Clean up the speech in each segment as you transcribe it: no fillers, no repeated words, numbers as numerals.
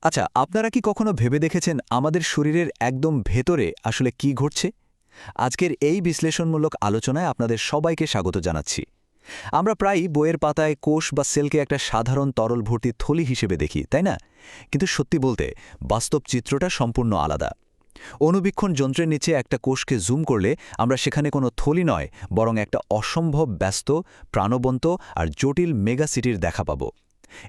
আচ্ছা, আপনারা কি কখনো ভেবে দেখেছেন আমাদের শরীরের একদম ভেতরে আসলে কি ঘটছে? আজকের এই বিশ্লেষণমূলক আলোচনায় আপনাদের সবাইকে স্বাগত জানাচ্ছি। আমরা প্রায়ই বইয়ের পাতায় কোষ বা সেলকে একটা সাধারণ তরল ভর্তি থলি হিসেবে দেখি, তাই না? কিন্তু সত্যি বলতে বাস্তব চিত্রটা সম্পূর্ণ আলাদা। অণুবীক্ষণ যন্ত্রের নিচে একটা কোষকে জুম করলে আমরা সেখানে কোনো থলি নয়, বরং একটা অসম্ভব ব্যস্ত, প্রাণবন্ত আর জটিল মেগাসিটির দেখা পাব।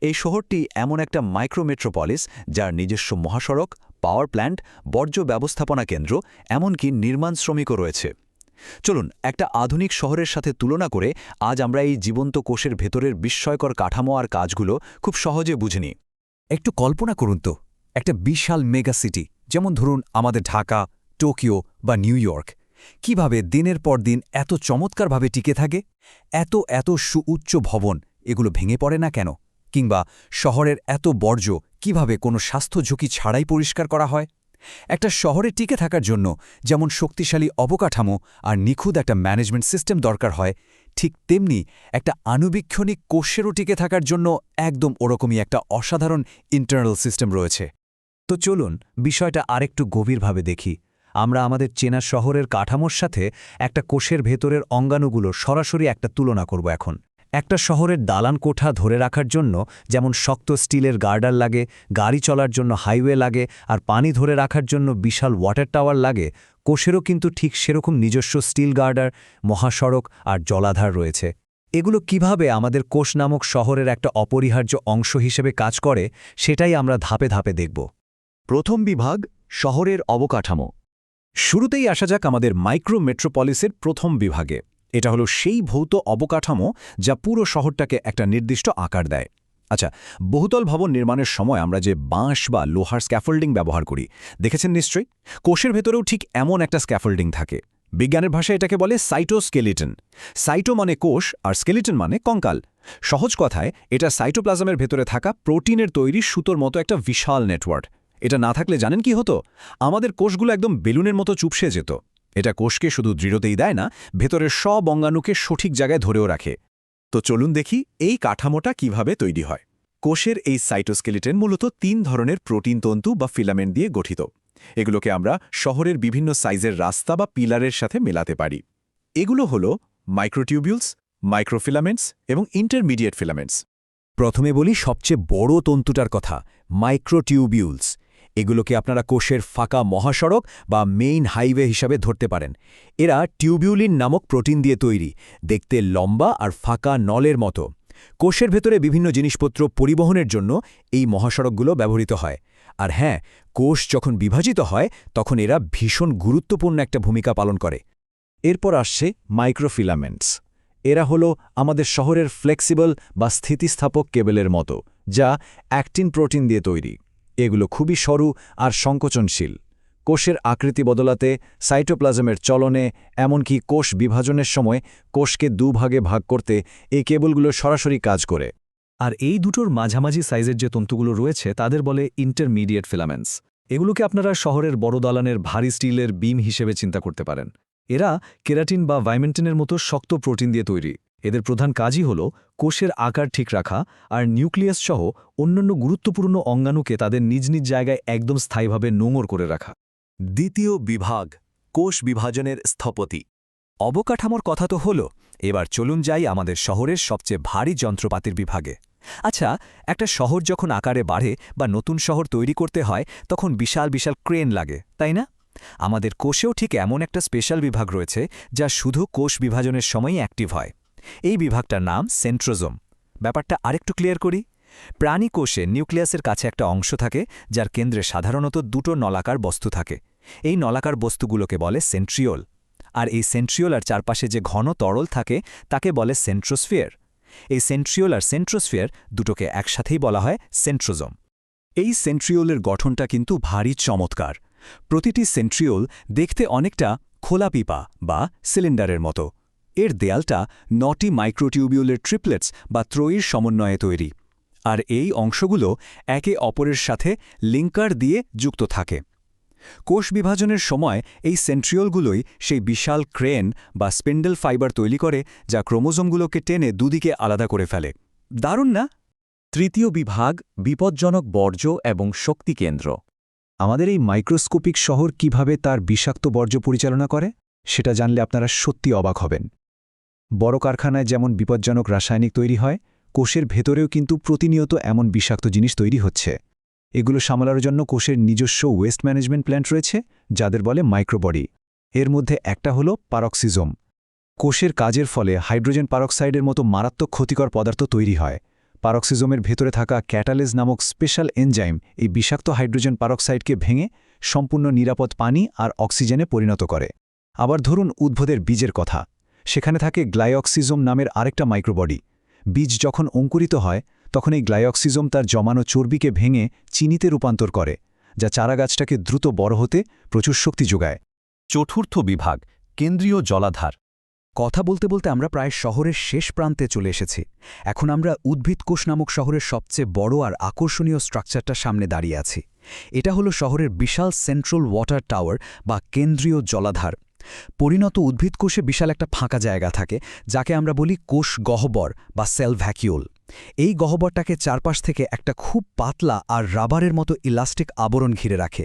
এই শহরটি এমন একটা মাইক্রোমেট্রোপলিস যার নিজস্ব মহাসড়ক, পাওয়ার প্ল্যান্ট, বর্জ্য ব্যবস্থাপনা কেন্দ্র, এমনকি নির্মাণ শ্রমিকও রয়েছে। চলুন একটা আধুনিক শহরের সাথে তুলনা করে আজ আমরা এই জীবন্ত কোষের ভেতরের বিস্ময়কর কাঠামো আর কাজগুলো খুব সহজে বুঝে নিই। একটু কল্পনা করুন তো, একটা বিশাল মেগা সিটি, যেমন ধরুন আমাদের ঢাকা, টোকিও বা নিউ ইয়র্ক, কিভাবে দিনের পর দিন এত চমৎকারভাবে টিকে থাকে? এত এত সুউচ্চ ভবন, এগুলো ভেঙে পড়ে না কেন? কিংবা শহরের এত বর্জ্য কিভাবে কোনো স্বাস্থ্য ঝুঁকি ছাড়াই পরিষ্কার করা হয়? একটা শহরে টিকে থাকার জন্য যেমন শক্তিশালী অবকাঠামো আর নিখুঁত একটা ম্যানেজমেন্ট সিস্টেম দরকার হয়, ঠিক তেমনি একটা আণুবীক্ষণিক কোষেরও টিকে থাকার জন্য একদম ওরকমই একটা অসাধারণ ইন্টারনাল সিস্টেম রয়েছে। তো চলুন বিষয়টা আরেকটু গভীরভাবে দেখি। আমরা আমাদের চেনা শহরের কাঠামোর সাথে একটা কোষের ভেতরের অঙ্গাণুগুলোর সরাসরি একটা তুলনা করব এখন। একটা শহরের দালান কোঠা ধরে রাখার জন্য যেমন শক্ত স্টিলের গার্ডার লাগে, গাড়ি চলার জন্য হাইওয়ে লাগে, আর পানি ধরে রাখার জন্য বিশাল ওয়াটার টাওয়ার লাগে, কোষেরও কিন্তু ঠিক সেরকম নিজস্ব স্টিল গার্ডার, মহাসড়ক আর জলাধার রয়েছে। এগুলো কিভাবে আমাদের কোষ নামক শহরের একটা অপরিহার্য অংশ হিসেবে কাজ করে, সেটাই আমরা ধাপে ধাপে দেখব। প্রথম বিভাগ, শহরের অবকাঠামো। শুরুতেই আসা যাক আমাদের মাইক্রো মেট্রোপলিসের প্রথম বিভাগে। এটা হলো সেই ভৌত অবকাঠামো যা পুরো শহরটাকে একটা নির্দিষ্ট আকার দেয়। আচ্ছা, বহুতল ভবন নির্মাণের সময় আমরা যে বাঁশ বা লোহার স্ক্যাফোল্ডিং ব্যবহার করি, দেখেছেন নিশ্চয়ই? কোষের ভেতরেও ঠিক এমন একটা স্ক্যাফোল্ডিং থাকে। বিজ্ঞানের ভাষায় এটাকে বলে সাইটোস্কেলিটন। সাইটো মানে কোষ আর স্কেলিটন মানে কঙ্কাল। সহজ কথায় এটা সাইটোপ্লাজমের ভেতরে থাকা প্রোটিনের তৈরি সুতোর মতো একটা বিশাল নেটওয়ার্ক। এটা না থাকলে জানেন কি হতো? আমাদের কোষগুলো একদম বেলুনের মতো চুপসে যেত। এটা কোষকে শুধু দৃঢ়তেই দেয় না, ভেতরের সব অঙ্গাণুকে সঠিক জায়গায় ধরেও রাখে। তো চলুন দেখি এই কাঠামোটা কিভাবে তৈরি হয়। কোষের এই সাইটোস্কেলিটন মূলত ৩ ধরনের প্রোটিন তন্তু বা ফিলামেন্ট দিয়ে গঠিত। এগুলোকে আমরা শহরের বিভিন্ন সাইজের রাস্তা বা পিলারের সাথে মেলাতে পারি। এগুলো হলো মাইক্রোটিউবিউলস, মাইক্রোফিলামেন্টস এবং ইন্টারমিডিয়েট ফিলামেন্টস। প্রথমে বলি সবচেয়ে বড় তন্তুটার কথা, মাইক্রোটিউবিউলস। এগুলোকে আপনারা কোষের ফাঁকা মহাসড়ক বা মেইন হাইওয়ে হিসাবে ধরতে পারেন। এরা টিউবিউলিন নামক প্রোটিন দিয়ে তৈরি, দেখতে লম্বা আর ফাঁকা নলের মতো। কোষের ভেতরে বিভিন্ন জিনিসপত্র পরিবহনের জন্য এই মহাসড়কগুলো ব্যবহৃত হয়। আর হ্যাঁ, কোষ যখন বিভাজিত হয় তখন এরা ভীষণ গুরুত্বপূর্ণ একটা ভূমিকা পালন করে। এরপর আসছে মাইক্রোফিলামেন্টস। এরা হলো আমাদের শহরের ফ্লেক্সিবল বা স্থিতিস্থাপক কেবলের মতো, যা অ্যাক্টিন প্রোটিন দিয়ে তৈরি। এগুলো খুবই সরু আর সংকোচনশীল। কোষের আকৃতি বদলাতে, সাইটোপ্লাজমের চলনে, এমনকি কোষ বিভাজনের সময় কোষকে দুভাগে ভাগ করতে এই কেবলগুলো সরাসরি কাজ করে। আর এই দুটোর মাঝামাঝি সাইজের যে তন্তুগুলো রয়েছে তাদের বলে ইন্টারমিডিয়েট ফিলামেন্টস। এগুলোকে আপনারা শহরের বড় দালানের ভারী স্টিলের বিম হিসেবে চিন্তা করতে পারেন। এরা কেরাটিন বা ভাইমেন্টিনের মতো শক্ত প্রোটিন দিয়ে তৈরি। এদের প্রধান কাজই হল কোষের আকার ঠিক রাখা আর নিউক্লিয়াস সহ অন্যান্য গুরুত্বপূর্ণ অঙ্গাণুকে তাদের নিজ নিজ জায়গায় একদম স্থায়ীভাবে নোঙর করে রাখা। দ্বিতীয় বিভাগ, কোষ বিভাজনের স্থপতি। অবকাঠামোর কথা তো হলো, এবার চলুন যাই আমাদের শহরের সবচেয়ে ভারী যন্ত্রপাতির বিভাগে। আচ্ছা, একটা শহর যখন আকারে বাড়ে বা নতুন শহর তৈরি করতে হয় তখন বিশাল বিশাল ক্রেন লাগে, তাই না? আমাদের কোষেও ঠিক এমন একটা স্পেশাল বিভাগ রয়েছে যা শুধু কোষ বিভাজনের সময়ই অ্যাক্টিভ হয়। এই বিভাগটার নাম সেন্ট্রোজোম। ব্যাপারটা আরেকটু ক্লিয়ার করি। প্রাণী কোষে নিউক্লিয়াসের কাছে একটা অংশ থাকে যার কেন্দ্রে সাধারণত দুটো নলাকার বস্তু থাকে। এই নলাকার বস্তুগুলোকে বলে সেন্ট্রিওল। আর এই সেন্ট্রিওল আর চারপাশে যে ঘন তরল থাকে তাকে বলে সেন্ট্রোস্ফিয়ার। এই সেন্ট্রিওল আর সেন্ট্রোস্ফিয়ার দুটোকে একসাথেই বলা হয় সেন্ট্রোজোম। এই সেন্ট্রিওলের গঠনটা কিন্তু ভারী চমৎকার। প্রতিটি সেন্ট্রিওল দেখতে অনেকটা খোলা পিপা বা সিলিন্ডারের মতো। এর দেয়ালটা ৯টি মাইক্রোটিউবিউলের ট্রিপলেটস বা ত্রয়ীর সমন্বয়ে তৈরি। আর এই অংশগুলো একে অপরের সাথে লিঙ্কার দিয়ে যুক্ত থাকে। কোষ বিভাজনের সময় এই সেন্ট্রিওলগুলোই সেই বিশাল ক্রেন বা স্পিন্ডল ফাইবার তৈরি করে, যা ক্রোমোজোমগুলোকে টেনে দুদিকে আলাদা করে ফেলে। দারুণ না? তৃতীয় বিভাগ বিপজ্জনক বর্জ্য এবং শক্তি কেন্দ্র। আমাদের এই মাইক্রোস্কোপিক শহর কিভাবে তার বিষাক্ত বর্জ্য পরিচালনা করে সেটা জানলে আপনারা সত্যি অবাক হবেন। বড় কারখানায় যেমন বিপজ্জনক রাসায়নিক তৈরি হয়, কোষের ভেতরেও কিন্তু প্রতিনিয়ত এমন বিষাক্ত জিনিস তৈরি হচ্ছে। এগুলো সামলানোর জন্য কোষের নিজস্ব ওয়েস্ট ম্যানেজমেন্ট প্ল্যান্ট রয়েছে, যাদের বলে মাইক্রোবডি। এর মধ্যে একটা হলো পারক্সিজোম। কোষের কাজের ফলে হাইড্রোজেন পারক্সাইডের মতো মারাত্মক ক্ষতিকর পদার্থ তৈরি হয়। পারক্সিজোমের ভেতরে থাকা ক্যাটালেজ নামক স্পেশাল এনজাইম এই বিষাক্ত হাইড্রোজেন পারক্সাইডকে ভেঙে সম্পূর্ণ নিরাপদ পানি আর অক্সিজেনে পরিণত করে। আবার ধরুন উদ্ভিদের বীজের কথা। সেখানে থাকে গ্লাইঅক্সিজোম নামের আরেকটা মাইক্রোবডি। বীজ যখন অঙ্কুরিত হয় তখন এই গ্লাইঅক্সিজোম তার জমানো চর্বিকে ভেঙে চিনিতে রূপান্তর করে, যা চারাগাছটাকে দ্রুত বড় হতে প্রচুর শক্তি যোগায়। চতুর্থ বিভাগ কেন্দ্রীয় জলাধার। কথা বলতে বলতে আমরা প্রায় শহরের শেষ প্রান্তে চলে এসেছি। এখন আমরা উদ্ভিদ কোষ নামক শহরের সবচেয়ে বড় আর আকর্ষণীয় স্ট্রাকচারটার সামনে দাঁড়িয়ে আছি। এটা হলো শহরের বিশাল সেন্ট্রাল ওয়াটার টাওয়ার বা কেন্দ্রীয় জলাধার। পরিণত উদ্ভিদ কোষে বিশাল একটা ফাঁকা জায়গা থাকে, যাকে আমরা বলি কোষ গহ্বর বা সেল ভ্যাকিউল। এই গহ্বরটাকে চারপাশ থেকে একটা খুব পাতলা আর রাবারের মতো ইলাস্টিক আবরণ ঘিরে রাখে।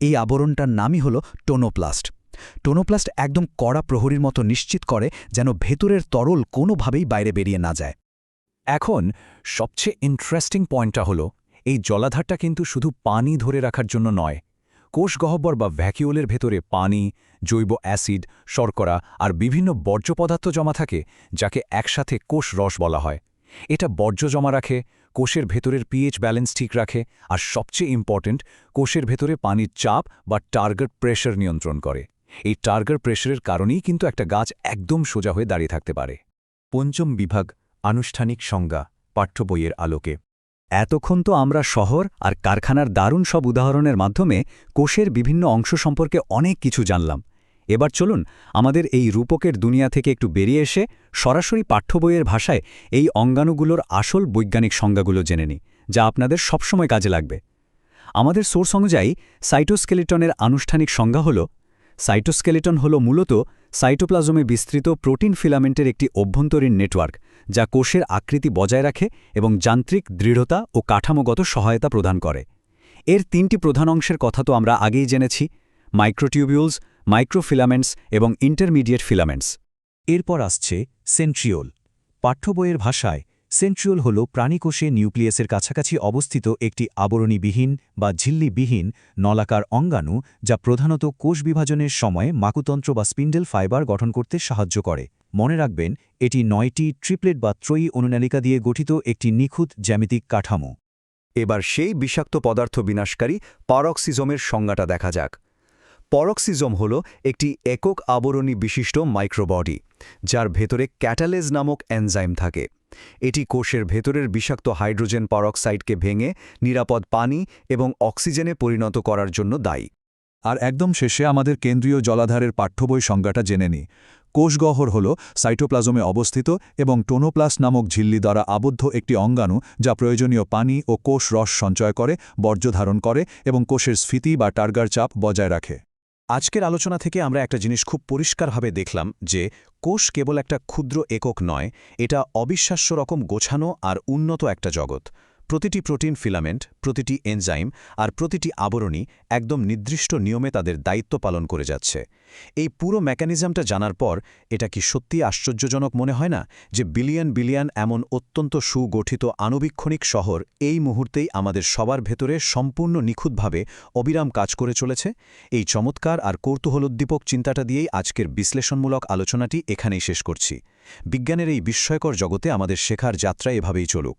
এই আবরণটার নামই হলো টোনোপ্লাস্ট। টোনোপ্লাস্ট একদম কড়া প্রহরীর মতো নিশ্চিত করে যেন ভেতরের তরল কোনোভাবেই বাইরে বেরিয়ে না যায়। এখন সবচেয়ে ইন্টারেস্টিং পয়েন্টটা হলো, এই জলাধারটা কিন্তু শুধু পানি ধরে রাখার জন্য নয়। কোষ গহ্বর বা ভ্যাকিউলের ভেতরে পানি, জৈব অ্যাসিড, শর্করা আর বিভিন্ন বর্জ্য পদার্থ জমা থাকে, যাকে একসাথে কোষ রস বলা হয়। এটা বর্জ্য জমা রাখে, কোষের ভেতরের পিএইচ ব্যালেন্স ঠিক রাখে, আর সবচেয়ে ইম্পর্ট্যান্ট, কোষের ভেতরে পানির চাপ বা টার্গেট প্রেশার নিয়ন্ত্রণ করে। এই টার্গেট প্রেশারের কারণেই কিন্তু একটা গাছ একদম সোজা হয়ে দাঁড়িয়ে থাকতে পারে। পঞ্চম বিভাগ আনুষ্ঠানিক সংজ্ঞা পাঠ্য বইয়ের আলোকে। এতক্ষণ তো আমরা শহর আর কারখানার দারুণ সব উদাহরণের মাধ্যমে কোষের বিভিন্ন অংশ সম্পর্কে অনেক কিছু জানলাম। এবার চলুন আমাদের এই রূপকের দুনিয়া থেকে একটু বেরিয়ে এসে সরাসরি পাঠ্য বইয়ের ভাষায় এই অঙ্গাণুগুলোর আসল বৈজ্ঞানিক সংজ্ঞাগুলো জেনে নিই, যা আপনাদের সবসময় কাজে লাগবে। আমাদের সোর্স অনুযায়ী সাইটোস্কেলিটনের আনুষ্ঠানিক সংজ্ঞা হল, সাইটোস্কেলিটন হল মূলত সাইটোপ্লাজমে বিস্তৃত প্রোটিন ফিলামেন্টের একটি অভ্যন্তরীণ নেটওয়ার্ক, যা কোষের আকৃতি বজায় রাখে এবং যান্ত্রিক দৃঢ়তা ও কাঠামোগত সহায়তা প্রদান করে। এর তিনটি প্রধান অংশের কথা তো আমরা আগেই জেনেছি: মাইক্রোটিউবিউলস, মাইক্রোফিলামেন্টস এবং ইন্টারমিডিয়েট ফিলামেন্টস। এরপর আসছে সেন্ট্রিওল। পাঠ্য বইয়ের ভাষায় সেন্ট্রিওল হল প্রাণীকোষে নিউক্লিয়াসের কাছাকাছি অবস্থিত একটি আবরণীবিহীন বা ঝিল্লিবিহীন নলাকার অঙ্গাণু, যা প্রধানত কোষ বিভাজনের সময় মাকুতন্ত্র বা স্পিন্ডেল ফাইবার গঠন করতে সাহায্য করে। মনে রাখবেন, এটি 9টি ট্রিপলেট বা ত্রয়ী অনুনালিকা দিয়ে গঠিত একটি নিখুঁত জ্যামিতিক কাঠামো। এবার সেই বিষাক্ত পদার্থ বিনাশকারী পারক্সিজমের সংজ্ঞাটা দেখা যাক। পারক্সিজম হল একটি একক আবরণী বিশিষ্ট মাইক্রোবডি, যার ভেতরে ক্যাটালেজ নামক এনজাইম থাকে। এটি কোষের ভেতরের বিষাক্ত হাইড্রোজেন পারক্সাইডকে ভেঙে নিরাপদ পানি এবং অক্সিজেনে পরিণত করার জন্য দায়ী। আর একদম শেষে আমাদের কেন্দ্রীয় জলাধারের পাঠ্যবই সংজ্ঞাটা জেনে নিই। কোষগহ্বর হল সাইটোপ্লাজমে অবস্থিত এবং টোনোপ্লাস্ট নামক ঝিল্লি দ্বারা আবদ্ধ একটি অঙ্গাণু, যা প্রয়োজনীয় পানি ও কোষ রস সঞ্চয় করে, বর্জ্য ধারণ করে এবং কোষের স্ফীতি বা টার্গার চাপ বজায় রাখে। আজকের আলোচনা থেকে আমরা একটা জিনিস খুব পরিষ্কারভাবে দেখলাম যে কোষ কেবল একটা ক্ষুদ্র একক নয়, এটা অবিশ্বাস্য রকম গোছানো আর উন্নত একটা জগৎ। প্রতিটি প্রোটিন ফিলামেন্ট, প্রতিটি এনজাইম আর প্রতিটি আবরণী একদম নির্দিষ্ট নিয়মে তাদের দায়িত্ব পালন করে যাচ্ছে। এই পুরো মেকানিজমটা জানার পর এটা কি সত্যি আশ্চর্যজনক মনে হয় না যে বিলিয়ন বিলিয়ন এমন অত্যন্ত সুগঠিত আণুবীক্ষণিক শহর এই মুহূর্তেই আমাদের সবার ভেতরে সম্পূর্ণ নিখুঁতভাবে অবিরাম কাজ করে চলেছে? এই চমৎকার আর কৌতূহলোদ্দীপক চিন্তাটা দিয়েই আজকের বিশ্লেষণমূলক আলোচনাটি এখানেই শেষ করছি। বিজ্ঞানের এই বিস্ময়কর জগতে আমাদের শেখার যাত্রা এভাবেই চলুক।